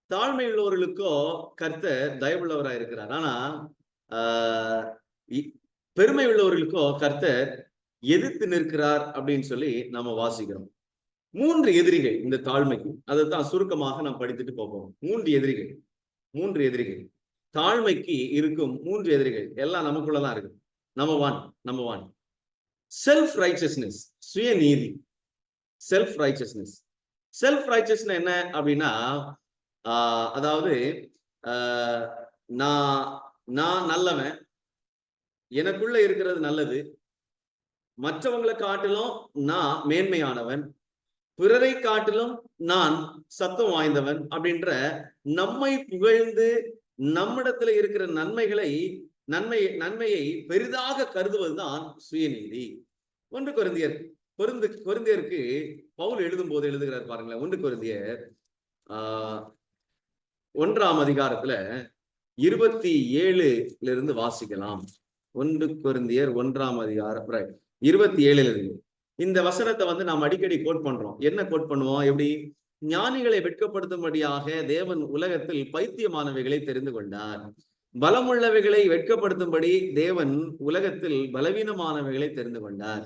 தாழ்மை உள்ளவர்களுக்கோ கர்த்தர் தயவுள்ளவராய் இருக்கிறார். ஆனா பெருமை உள்ளவர்களுக்கோ கர்த்தர் எதிர்த்து நிற்கிறார் அப்படின்னு சொல்லி நாம வாசிக்கிறோம். 3 எதிரிகள் இந்த தாழ்மைக்கு. அதைத்தான் சுருக்கமாக நாம் படித்துட்டு போவோம். 3 எதிரிகள் தாழ்மைக்கு இருக்கும். 3 எதிரிகள் எல்லாம் நமக்குள்ளதான் இருக்கு. நம்பர் ஒன் செல்ஃப் ரைச்சஸ்னஸ், சுயநீதி. செல்ஃப் ரைச்சஸ்னஸ் என்ன அப்படின்னா, அதாவது நான் நல்லவன், எனக்குள்ள இருக்கிறது நல்லது, மற்றவங்களை காட்டிலும் நான் மேன்மையானவன், பிறரை காட்டிலும் நான் சத்தம் வாய்ந்தவன் அப்படின்ற நம்மை புகழ்ந்து நம்மிடத்துல இருக்கிற நன்மையை பெரிதாக கருதுவதுதான் சுயநீதி. 1 கொரிந்தியருக்கு பவுல் எழுதும் போது எழுதுகிறார் பாருங்களேன். 1 கொரிந்தியர் 1ஆம் அதிகாரத்துல 27 இருந்து வாசிக்கலாம். 1 கொரிந்தியர் 1ஆம் அதிகாரம் 27 இருந்து. இந்த வசனத்தை நாம் அடிக்கடி கோட் பண்றோம். என்ன கோட் பண்ணுவோம்? எப்படி? ஞானிகளை வெட்கப்படுத்தும்படியாக தேவன் உலகத்தில் பைத்தியமானவைகளை தெரிந்து கொண்டார், பலமுள்ளவைகளை வெட்கப்படுத்தும்படி தேவன் உலகத்தில் பலவீனமானவைகளை தெரிந்து கொண்டார்,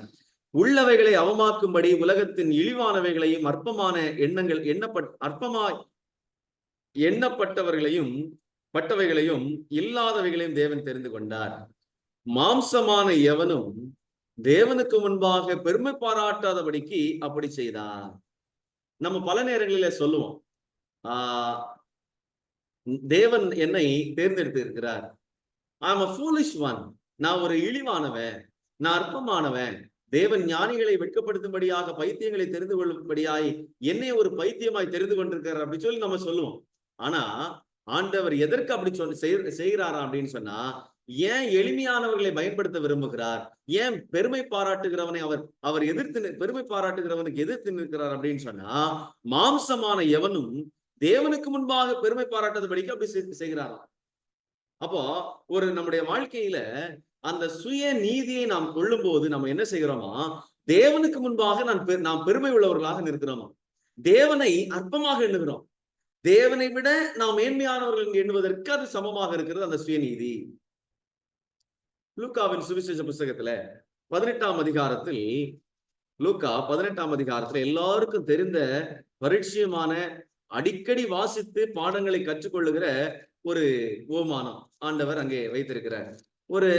உள்ளவைகளை அவமாக்கும்படி உலகத்தின் இழிவானவைகளையும் அற்பமான எண்ணப்பட்டவர்களையும் இல்லாதவைகளையும் தேவன் தெரிந்து கொண்டார். மாம்சமான எவனும் தேவனுக்கு முன்பாக பெருமை பாராட்டாதபடிக்கு அப்படி செய்தார். நம்ம பல நேரங்களில சொல்லுவோம், தேவன் என்னை தேர்ந்தெடுத்து இருக்கிறார். I'm a foolish one. நான் ஒரு இழிவானவன், நான் அற்பமானவன். தேவன் ஞானிகளை வெட்கப்படுத்தும்படியாக பைத்தியங்களை தெரிந்து கொள்ளும்படியாய் என்னை ஒரு பைத்தியமாய் தெரிந்து கொண்டிருக்கிறார் அப்படி சொல்லி நம்ம சொல்லுவோம். ஆனா ஆண்டவர் எதற்கு அப்படி செய்கிறாரா அப்படின்னு சொன்னா, ஏன் எளிமையானவர்களை பயன்படுத்த விரும்புகிறார்? ஏன் பெருமை பாராட்டுகிறவனை அவர் பெருமை பாராட்டுகிறவனுக்கு எதிர்த்து நிற்கிறார் அப்படின்னு சொன்னா, மாம்சமான எவனும் தேவனுக்கு முன்பாக பெருமை பாராட்டாதபடிக்கு அப்படி செய்கிறாராம். அப்போ நம்முடைய வாழ்க்கையில அந்த சுய நீதியை நாம் கொள்ளும் போது நம்ம என்ன செய்கிறோமா, தேவனுக்கு முன்பாக நாம் பெருமை உள்ளவர்களாக நிற்கிறோமா, தேவனை அற்பமாக எண்ணுகிறோம். தேவனை விட நாம் மேன்மையானவர்கள் எண்ணுவதற்கு அது சமமாக இருக்கிறது அந்த சுயநீதி. லூக்காவின் சுவிசேஷ புஸ்தகத்துல 18ஆம் அதிகாரத்தில் லூக்கா 18ஆம் அதிகாரத்துல எல்லாருக்கும் தெரிந்த பரிச்சயமான, அடிக்கடி வாசித்து பாடங்களை கற்றுக்கொள்ளுகிற ஒரு உவமானம் ஆண்டவர் அங்கே வைத்திருக்கிறார். ஒரு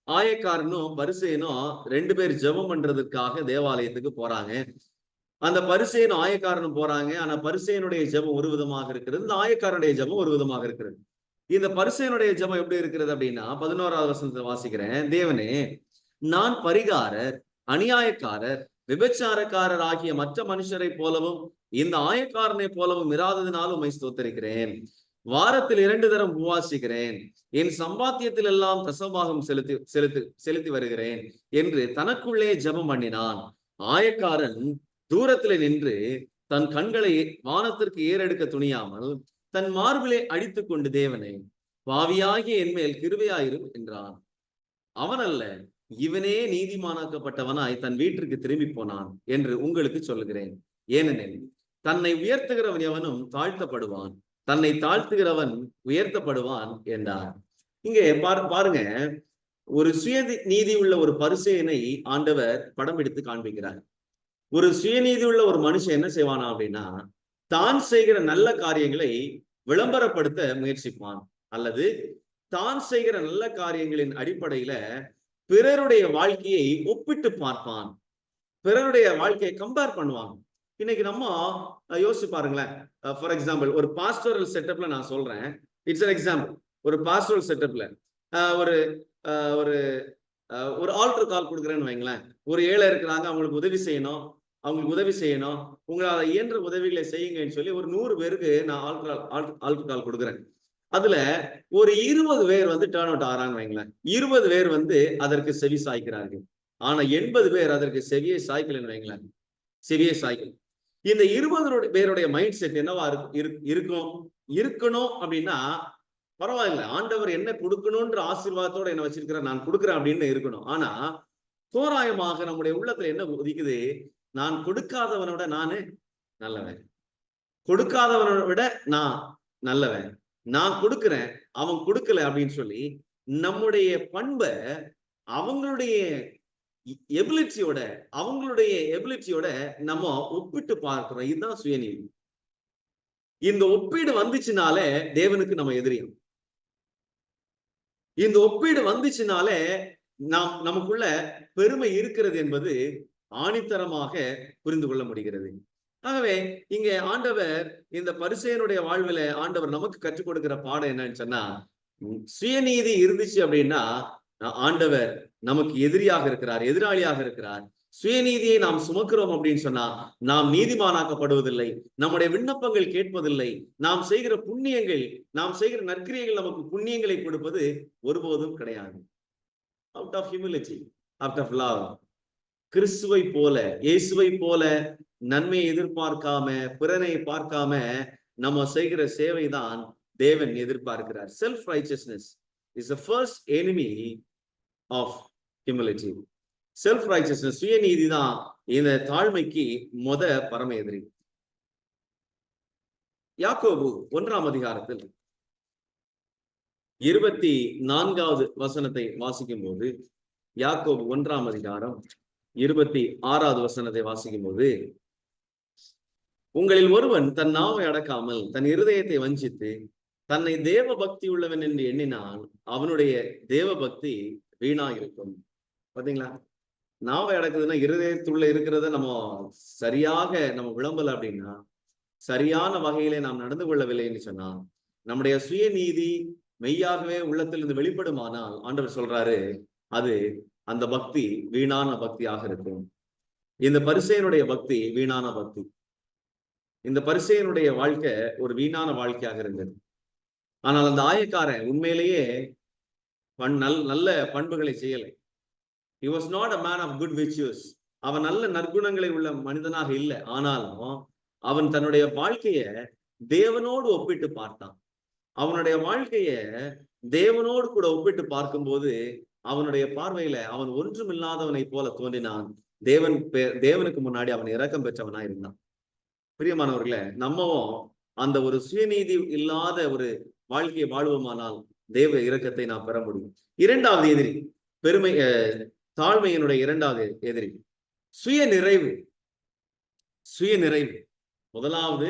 ஆயக்காரனும் பரிசேயனும் 2 பேர் ஜெபம் பண்றதுக்காக தேவாலயத்துக்கு போறாங்க. அந்த பரிசேயனும் ஆயக்காரனும் போறாங்க. ஆனா பரிசேயனுடைய ஜெபம் ஒரு விதமாக இருக்கிறது, இந்த ஆயக்காரனுடைய ஜெபம் ஒரு விதமாக இருக்கிறது. இந்த பரிசேயனுடைய ஜெபம் எப்படி இருக்கிறது அப்படின்னா, 11ஆவது வசனத்தை வாசிக்கிறேன். தேவனே, நான் பரிகாரர், அநியாயக்காரர், விபச்சாரக்காரர் ஆகிய மற்ற மனுஷரை போலவும் இந்த ஆயக்காரனை போலவும் இராததினால் உம்மை ஸ்தோத்திரிக்கிறேன். வாரத்தில் 2 தரம் உபவாசிக்கிறேன், என் சம்பாத்தியத்தில் எல்லாம் தசமபாகம் செலுத்தி வருகிறேன் என்று தனக்குள்ளே ஜெபம் பண்ணினான். ஆயக்காரன் தூரத்திலே நின்று தன் கண்களை வானத்திற்கு ஏறெடுக்க துணியாமல் தன் மார்பிலே அடித்துக் கொண்டு, தேவனை, பாவியாகிய என் மேல் கிருபையாயிரும் என்றான். அவன் அல்ல, இவனே நீதிமானாக்கப்பட்டவனாய் தன் வீட்டிற்கு திரும்பி போனான் என்று உங்களுக்கு சொல்லுகிறேன். ஏனெனில் தன்னை உயர்த்துகிறவன் எவனும் தாழ்த்தப்படுவான், தன்னை தாழ்த்துகிறவன் உயர்த்தப்படுவான் என்றார். இங்கே பாருங்க, ஒரு சுயநீதி உள்ள ஒரு பரிசேயனை ஆண்டவர் படம் எடுத்து காண்பிக்கிறார். ஒரு சுயநீதி உள்ள ஒரு மனுஷன் என்ன செய்வானா அப்படின்னா, தான் செய்கிற நல்ல காரியங்களை விளம்பரப்படுத்த முயற்சிப்பான், அல்லது தான் செய்கிற நல்ல காரியங்களின் அடிப்படையில பிறருடைய வாழ்க்கையை ஒப்பிட்டு பார்ப்பான், பிறருடைய வாழ்க்கையை கம்பேர் பண்ணுவாங்க. இன்னைக்கு நம்ம யோசிச்சு பாருங்களேன். ஃபார் எக்ஸாம்பிள், ஒரு பாஸ்டரல் செட்டப்ல நான் சொல்றேன், இட்ஸ் அன் எக்ஸாம்பிள். ஒரு பாஸ்டரல் செட்டப்ல ஒரு ஒரு ஆல்டர் கால் கொடுக்குறேன்னு வைங்களேன். ஒரு ஏழை இருக்கிறாங்க, அவங்களுக்கு உதவி செய்யணும், உங்களால இயன்ற உதவிகளை செய்யுங்கன்னு சொல்லி ஒரு 100 பேருக்கு நான் ஆல்டர் கால் கொடுக்குறேன். அதுல ஒரு 20 பேர் டேர்ன் அவுட் ஆறான்னு வைங்களேன். 20 பேர் அதற்கு செவி சாய்க்கிறார்கள். ஆனா 80 பேர் அதற்கு செவியை சாய்க்கலன்னு வைங்களேன். செவியை சாய்க்கல. இந்த 20 பேருடைய மைண்ட் செட் என்னவா இருக்கணும் அப்படின்னா, பரவாயில்ல, ஆண்டவர் என்ன கொடுக்கணும்ன்ற ஆசீர்வாதத்தோட என்ன வச்சிருக்கிற, நான் கொடுக்குறேன் அப்படின்னு இருக்கணும். ஆனா தோராயமாக நம்முடைய உள்ளத்துல என்ன உதிக்குது, நான் கொடுக்காதவனை விட நானு நல்லவன், கொடுக்காதவனை விட நான் நல்லவன், நான் கொடுக்கிறேன் அவன் கொடுக்கல அப்படின்னு சொல்லி நம்முடைய பண்பை அவங்களுடைய எபிலிட்டியோட, அவங்களுடைய எபிலிட்டியோட நம்ம ஒப்பிட்டு பார்க்கிறோம். இதுதான் சுயநீதி. இந்த ஒப்பீடு வந்துச்சுனாலே தேவனுக்கு நம்ம எதிரியும். இந்த ஒப்பீடு வந்துச்சுனாலே நமக்குள்ள பெருமை இருக்கிறது என்பது ஆணித்தரமாக புரிந்து கொள்ள முடிகிறது. ஆகவே இங்க ஆண்டவர் இந்த பரிசேயனுடைய வாழ்வில ஆண்டவர் நமக்கு கற்றுக் கொடுக்கிற பாடம் என்னன்னு சொன்னா, சுயநீதி இருந்துச்சு அப்படின்னா ஆண்டவர் நமக்கு எதிரியாக இருக்கிறார், எதிராளியாக இருக்கிறார். சுயநீதியை நாம் சுமக்கிறோம் அப்படின்னு சொன்னா நாம் நீதிமானாக்கப்படுவதில்லை, நம்முடைய விண்ணப்பங்கள் கேட்பதில்லை, நாம் செய்கிற புண்ணியங்கள், நாம் செய்கிற நற்கிரியைகள் நமக்கு புண்ணியங்களை கொடுப்பது ஒருபோதும் கிடையாது. Out of humility, out of love, கிறிஸ்துவை போல, இயேசுவை போல நன்மையை எதிர்பார்க்காம, பிறனை பார்க்காம நம்ம செய்கிற சேவை தான் தேவன் எதிர்பார்க்கிறார். Self righteousness is the first enemy of humility. Self righteousness, சுயநீதி தான் இந்த தாழ்மைக்கு பரம எதிரி. யாக்கோபு 1ஆம் அதிகாரத்தில் 24வது வசனத்தை வாசிக்கும் போது, யாக்கோபு 1ஆம் அதிகாரம் 26வது வசனத்தை வாசிக்கும் போது, உங்களில் ஒருவன் தன் நாவை அடக்காமல் தன் இருதயத்தை வஞ்சித்து தன்னை தேவ பக்தி உள்ளவன் என்று எண்ணினால் அவனுடைய தேவ பக்தி வீணா இருக்கும். பாத்தீங்களா? நாவை அடக்குதுன்னா இருதயத்துள்ள இருக்கிறத நம்ம சரியாக நம்ம விளம்பல அப்படின்னா, சரியான வகையிலே நாம் நடந்து கொள்ளவில்லைன்னு சொன்னா, நம்முடைய சுயநீதி மெய்யாகவே உள்ளத்திலிருந்து வெளிப்படுமானால் ஆண்டவர் சொல்றாரு, அது அந்த பக்தி வீணான பக்தியாக இருக்கும். இந்த பரிசேயனுடைய பக்தி வீணான பக்தி. இந்த பரிசேயனுடைய வாழ்க்கை ஒரு வீணான வாழ்க்கையாக இருந்தது. ஆனால் அந்த ஆயக்காரன் உண்மையிலேயே நல்ல பண்புகளை செய்யலை. He was not a man of good virtues. அவன் நல்ல நற்குணங்களை உள்ள மனிதனாக இல்லை. ஆனாலும் அவன் தன்னுடைய வாழ்க்கைய தேவனோடு ஒப்பிட்டு பார்த்தான். அவனுடைய வாழ்க்கைய தேவனோடு கூட ஒப்பிட்டு பார்க்கும்போது அவனுடைய பார்வையில அவன் ஒன்றுமில்லாதவனை போல தோன்றினான். தேவனுக்கு முன்னாடி அவன் இரக்கம் பெற்றவனா இருந்தான். பிரியமானவர்களே, நம்மவும் அந்த ஒரு சுயநீதி இல்லாத ஒரு வாழ்க்கையை வாழ்வோமானால் தேவ இரக்கத்தை நாம் பெற முடியும். இரண்டாவது எதிரி, தாழ்மையினுடைய இரண்டாவது எதிரி சுய நிறைவு. சுய நிறைவு. முதலாவது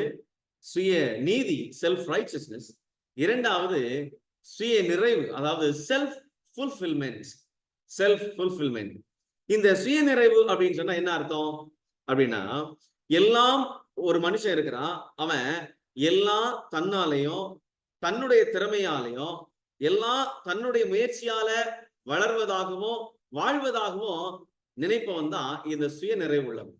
சுய நீதி, செல்ஃப் ரைச்சஸ்னஸ். இரண்டாவது சுய நிறைவு, அதாவது செல்ஃப் ஃபுல்ஃபில்மெண்ட். Self fulfilment. இந்த சுய நிறைவு அப்படின்னு சொன்னா என்ன அர்த்தம் அப்படின்னா, எல்லாம் ஒரு மனுஷன் இருக்கிறான், அவன் எல்லாம் தன்னாலையும் தன்னுடைய திறமையாலையும் எல்லாம் தன்னுடைய முயற்சியால வளர்வதாகவும் வாழ்வதாகவும் நினைப்பவன் தான் இந்த சுய நிறைவு உள்ளவன்.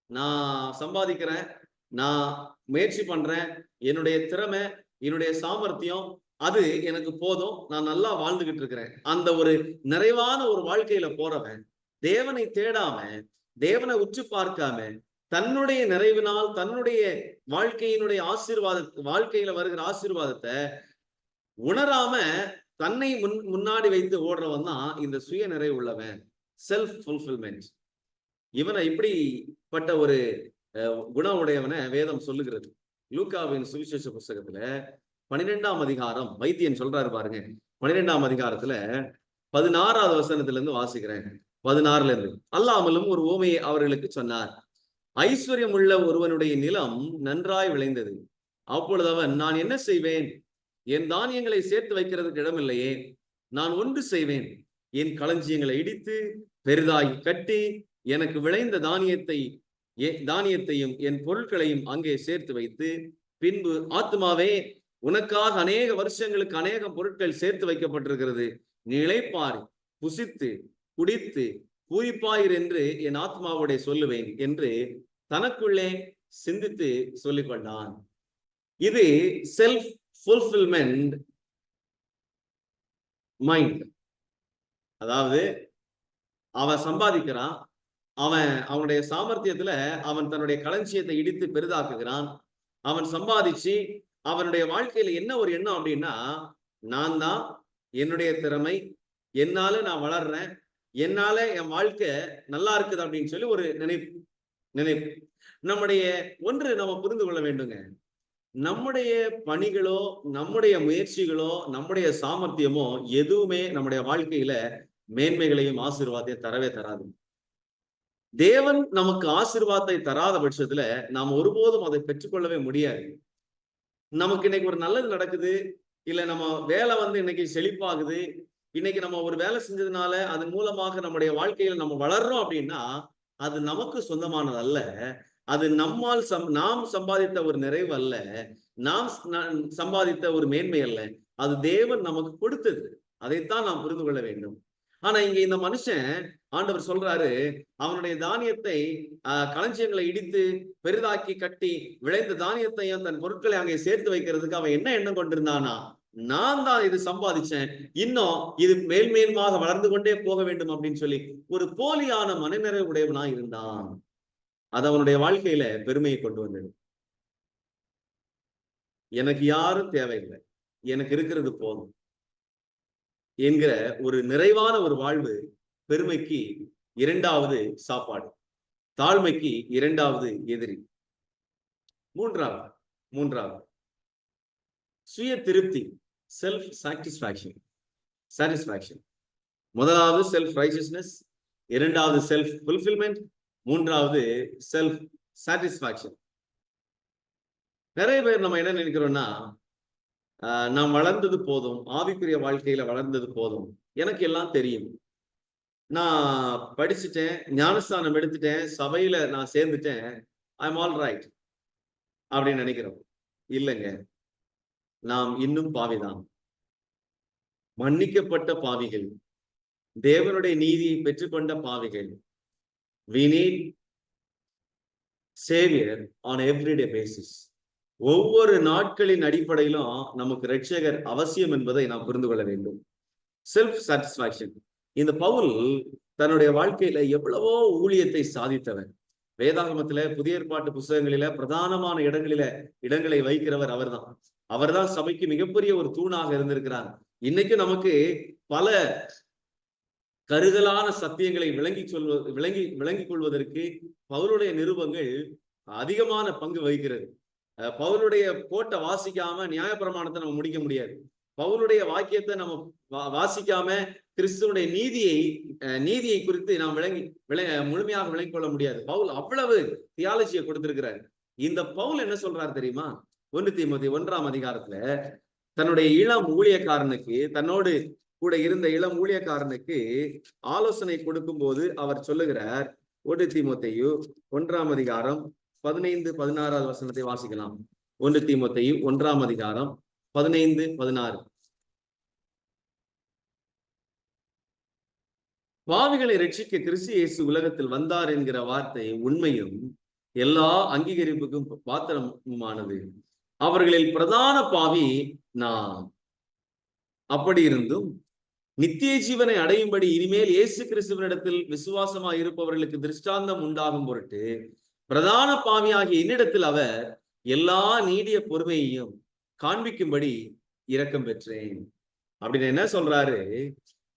நான் சம்பாதிக்கிறேன், நான் முயற்சி பண்றேன், என்னுடைய திறமை, என்னுடைய சாமர்த்தியம் அது எனக்கு போதும், நான் நல்லா வாழ்ந்துகிட்டு இருக்கிறேன். அந்த ஒரு நிறைவான ஒரு வாழ்க்கையில போறவன் தேவனை தேடாம, தேவனை உற்று பார்க்காம, தன்னுடைய நிறைவினால் தன்னுடைய வாழ்க்கையினுடைய வாழ்க்கையில வருகிற ஆசீர்வாதத்தை உணராம தன்னை முன்னாடி வைத்து ஓடுறவன் தான் இந்த சுய நிறைவு உள்ளவன், செல்ஃப் ஃபுல்ஃபில்மெண்ட். இவனை இப்படிப்பட்ட ஒரு குணம் உடையவனை வேதம் சொல்லுகிறது. லூக்காவின் சுவிசேஷ புஸ்தகத்துல 12ஆம் அதிகாரம், வைத்தியன் சொல்றாரு பாருங்க, 12ஆம் அதிகாரத்துல 16வது வசனத்துல இருந்து வாசிக்கிறேன். 16ல இருந்து. அல்லாமலும் ஒரு உவமையை அவர்களுக்கு சொன்னார். ஐஸ்வர்யம் உள்ள ஒருவனுடைய நிலம் நன்றாய் விளைந்தது. அப்பொழுது அவன், நான் என்ன செய்வேன்? என் தானியங்களை சேர்த்து வைக்கிறதுக்கு இடமில்லையே. நான் ஒன்று செய்வேன், என் களஞ்சியங்களை இடித்து பெரிதாய் கட்டி எனக்கு விளைந்த தானியத்தையும் என் பொருட்களையும் அங்கே சேர்த்து வைத்து, பின்பு ஆத்துமாவே, உனக்காக அநேக வருஷங்களுக்கு அநேக பொருட்கள் சேர்த்து வைக்கப்பட்டிருக்கிறது, நீ இளைப்பாரி புசித்து குடித்து பூரிப்பாயிர் என்று என் ஆத்மாவோட சொல்லுவேன் என்று தனக்குள்ளே சிந்தித்து சொல்லிக் கொண்டான். இது செல்ஃப் ஃபுல்ஃபில்மெண்ட் மைண்ட். அதாவது அவன் சம்பாதிக்கிறான், அவனுடைய சாமர்த்தியத்துல அவன் தன்னுடைய களஞ்சியத்தை இடித்து பெரிதாக்குகிறான். அவன் சம்பாதிச்சு அவனுடைய வாழ்க்கையில என்ன ஒரு எண்ணம் அப்படின்னா, நான் தான், என்னுடைய திறமை, என்னால நான் வளர்றேன், என்னால என் வாழ்க்கை நல்லா இருக்குது அப்படின்னு சொல்லி ஒரு நினைப்பு. நம்முடைய நம்ம புரிந்து கொள்ள வேண்டுங்க, நம்முடைய பணிகளோ நம்முடைய முயற்சிகளோ நம்முடைய சாமர்த்தியமோ எதுவுமே நம்முடைய வாழ்க்கையில மேன்மைகளையும் ஆசீர்வாதத்தையும் தரவே தராது. தேவன் நமக்கு ஆசீர்வாதத்தை தராத பட்சத்துல நாம் ஒருபோதும் அதை பெற்றுக்கொள்ளவே முடியாது. நமக்கு இன்னைக்கு ஒரு நல்லது நடக்குது, இல்ல நம்ம வேலை இன்னைக்கு செழிப்பாகுது, இன்னைக்கு நம்ம ஒரு வேலை செஞ்சதுனால அதன் மூலமாக நம்முடைய வாழ்க்கையில நம்ம வளர்றோம் அப்படின்னா, அது நமக்கு சொந்தமானது அல்ல. அது நாம் சம்பாதித்த ஒரு நிறைவு அல்ல, நாம் சம்பாதித்த ஒரு மேன்மை அல்ல. அது தேவன் நமக்கு கொடுத்தது. அதைத்தான் நாம் புரிந்து கொள்ள வேண்டும். ஆனா இங்க இந்த மனுஷன், ஆண்டவர் சொல்றாரு, அவனுடைய தானியத்தை களஞ்சியங்களை இடித்து பெரிதாக்கி கட்டி விளைந்த தானியத்தையும் தன் பொருட்களை அங்கே சேர்த்து வைக்கிறதுக்கு அவன் என்ன எண்ணம் கொண்டிருந்தானா, நான் தான் இது சம்பாதிச்சேன், இன்னும் இது மேல்மேலுமாக வளர்ந்து கொண்டே போக வேண்டும் அப்படின்னு சொல்லி ஒரு போலியான மனநிறைவு உடையவனா இருந்தான். அது அவனுடைய வாழ்க்கையில பெருமையை கொண்டு வந்தது. எனக்கு யாரும் தேவையில்லை, எனக்கு இருக்கிறது போதும் என்கிற ஒரு நிறைவான ஒரு வாழ்வு பெருமைக்கு இரண்டாவது சாப்பாடு, தாழ்மைக்கு இரண்டாவது எதிரி. மூன்றாவது சுய திருப்தி, செல்ஃப் சாட்டிஸ்பாக்சன். முதலாவது செல்ஃப் ரைச்சியஸ்னஸ், இரண்டாவது செல்ஃப் ஃபுல்ஃபில்மெண்ட், மூன்றாவது செல்ஃப் சாட்டிஸ்பாக்சன். நிறைய பேர் நம்ம என்ன நினைக்கிறோம்னா, நான் வளர்ந்தது போதும், ஆவிக்குரிய வாழ்க்கையில வளர்ந்தது போதும், எனக்கு எல்லாம் தெரியும், நான் படிச்சுட்டேன், ஞானஸ்தானம் எடுத்துட்டேன், சபையில நான் சேர்ந்துட்டேன், ஐ எம் ஆல் ரைட் அப்படின்னு நினைக்கிறோம். இல்லைங்க, நாம் இன்னும் பாவிதான், மன்னிக்கப்பட்ட பாவிகள், தேவனுடைய நீதியை பெற்றுக்கொண்ட பாவிகள். We need savior on everyday basis. ஒவ்வொரு நாட்களின் அடிப்படையிலும் நமக்கு இரட்சகர் அவசியம் என்பதை நாம் புரிந்து கொள்ள வேண்டும். Self satisfaction. இந்த பவுல் தன்னுடைய வாழ்க்கையில எவ்வளவோ ஊழியத்தை சாதித்தவர். வேதாகமத்தில, புதிய ஏற்பாட்டு புத்தகங்களில பிரதானமான இடங்களை வைக்கிறவர் அவர்தான். அவர்தான் சபைக்கு மிகப்பெரிய ஒரு தூணாக இருந்திருக்கிறார். இன்னைக்கு நமக்கு பல கருதலான சத்தியங்களை விளங்கிக் கொள்வதற்கு பவுலுடைய நிருபங்கள் அதிகமான பங்கு வகிக்கிறது. பவுலுடைய கோட்டை வாசிக்காம நியாயப்பிரமாணத்தை நம்ம முடிக்க முடியாது. பவுலுடைய வாக்கியத்தை நம்ம வாசிக்காம கிறிஸ்துவனுடைய நீதியை குறித்து நாம் முழுமையாக விளங்கிக் கொள்ள முடியாது. பவுல் அவ்வளவு தியாலஜியை கொடுத்திருக்கிறார். இந்த பவுல் என்ன சொல்றாரு தெரியுமா? 1 தீமோத்தேயு 1ஆம் அதிகாரத்துல தன்னுடைய இளம் ஊழியக்காரனுக்கு, தன்னோடு கூட இருந்த இளம் ஊழியக்காரனுக்கு ஆலோசனை கொடுக்கும் போது அவர் சொல்லுகிறார். 1 தீமோத்தேயு 1ஆம் அதிகாரம் 15-16 வசனத்தை வாசிக்கலாம். 1 தீமோத்தேயு 1ஆம் அதிகாரம் 15-16. பாவிகளை ரட்சிக்க கிறிஸ்து இயேசு உலகத்தில் வந்தார் என்கிற வார்த்தை உண்மையும் எல்லா அங்கீகரிப்புக்கும் பாத்திரமானது. அவர்களில் பிரதான பாவி நான். அப்படி இருந்தும் நித்திய ஜீவனை அடையும்படி இனிமேல் இயேசு கிறிஸ்துவனிடத்தில் விசுவாசமாய் இருப்பவர்களுக்கு திருஷ்டாந்தம் உண்டாகும் பொருட்டு பிரதான பாவியாகிய என்னிடத்தில் அவர் எல்லா நீடிய பொறுமையையும் காண்பிக்கும்படி இரக்கம் பெற்றேன். அப்படின்னு என்ன சொல்றாரு?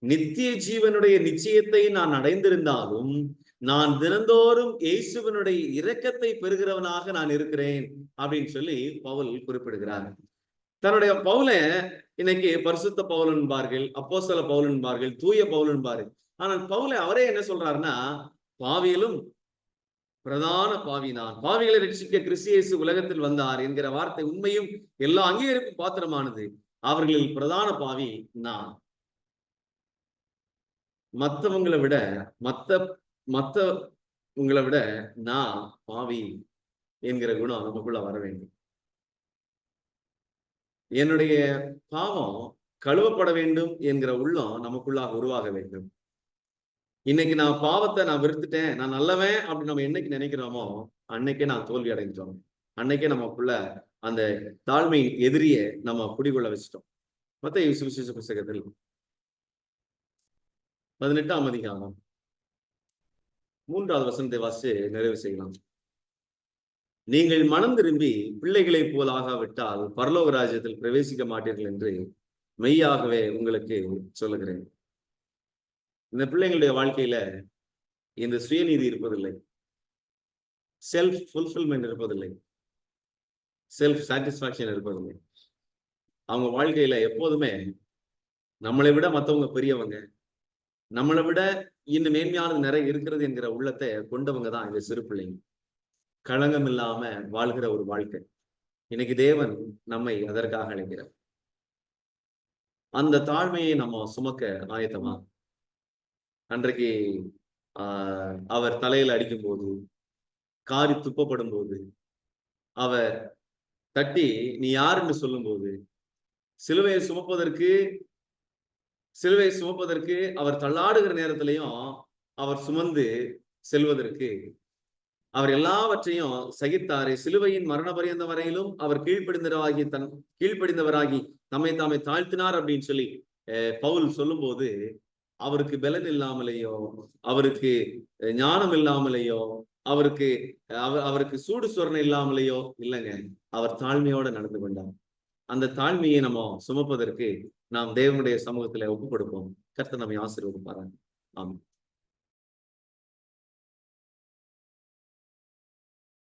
நித்திய ஜீவனுடைய நிச்சயத்தை நான் அடைந்திருந்தாலும் நான் தினந்தோறும் இயேசுவனுடைய இரக்கத்தை பெறுகிறவனாக நான் இருக்கிறேன் அப்படின்னு சொல்லி பவுல் குறிப்பிடுகிறார். தன்னுடைய பவுல இன்னைக்கு பரிசுத்த பவுல் என்பார்கள், அப்போஸ்தல பவுல் என்பார்கள், தூய பவுல் என்பார்கள். ஆனால் பவுல அவரே என்ன சொல்றாருன்னா, பாவியிலும் பிரதான பாவி நான். பாவிகளை ரட்சிக்க கிறிஸ்து இயேசு உலகத்தில் வந்தார் என்கிற வார்த்தை உண்மையும் எல்லா அங்கீகரிப்பும் பாத்திரமானது. அவர்களில் பிரதான பாவி நான். மற்றவங்களை விட நான் பாவி என்கிற குணம் நமக்குள்ள வர வேண்டும். என்னுடைய பாவம் கழுவப்பட வேண்டும் என்கிற உள்ளம் நமக்குள்ளாக உருவாக வேண்டும். இன்னைக்கு நான் பாவத்தை வெறுத்துட்டேன், நான் நல்லவன் அப்படி நம்ம என்னைக்கு நினைக்கிறோமோ அன்னைக்கே நான் தோல்வி அடைஞ்சிட்டோம். அன்னைக்கே நமக்குள்ள அந்த தாழ்மை எதிரியை நம்ம குடிகொள்ள வச்சிட்டோம். மத்தேயு சுவிசேஷ புத்தகத்தில் 18ஆம் அதிகாரம் 3வது வசனத்தை வாசித்து நிறைவு செய்யலாம். நீங்கள் மனம் திரும்பி பிள்ளைகளை போல் ஆகாவிட்டால் பரலோக ராஜ்யத்தில் பிரவேசிக்க மாட்டீர்கள் என்று மெய்யாகவே உங்களுக்கு சொல்லுகிறேன். இந்த பிள்ளைங்களுடைய வாழ்க்கையில இந்த சுயநீதி இருப்பதில்லை, செல்ஃப் ஃபுல்ஃபில்மெண்ட் இருப்பதில்லை, செல்ஃப் சாட்டிஸ்பாக்சன் இருப்பதில்லை. அவங்க வாழ்க்கையில எப்போதுமே நம்மளை விட மற்றவங்க பெரியவங்க, நம்மளை விட இன்னும் மேன்மையானது நிறைய இருக்கிறது என்கிற உள்ளத்தை கொண்டவங்க தான் இந்த சிறு பிள்ளைங்க. களங்கம் இல்லாம வாழ்கிற ஒரு வாழ்க்கை. இன்னைக்கு தேவன் நம்மை அதற்காக அழைக்கிறார். அந்த தாழ்மையை நம்ம சுமக்க ஆயத்தமா? அன்றைக்கு அவர் தலையில அடிக்கும் போது, காரி துப்பப்படும் போது, அவர் தட்டி நீ யாருன்னு சொல்லும் போது, சிலுவையை சுமப்பதற்கு அவர் தள்ளாடுகிற நேரத்திலையும் அவர் சுமந்து செல்வதற்கு அவர் எல்லாவற்றையும் சகித்தாரே. சிலுவையின் மரண பரியந்த வரையிலும் அவர் கீழ்ப்படிந்தவராகி தம்மை தாமே தாழ்த்தினார் அப்படின்னு சொல்லி பவுல் சொல்லும் போது, அவருக்கு பலன் இல்லாமலேயோ, அவருக்கு ஞானம் இல்லாமலேயோ, அவருக்கு சூடு சொரணை இல்லாமலேயோ இல்லைங்க, அவர் தாழ்மையோட நடந்து கொண்டார். அந்த தாழ்மையை நம்ம சுமப்பதற்கு நாம் தேவனுடைய சமூகத்துல ஒப்பு கொடுப்போம். கர்த்தர் நம்மை ஆசீர்வதிப்பாராங்க. ஆமாம்.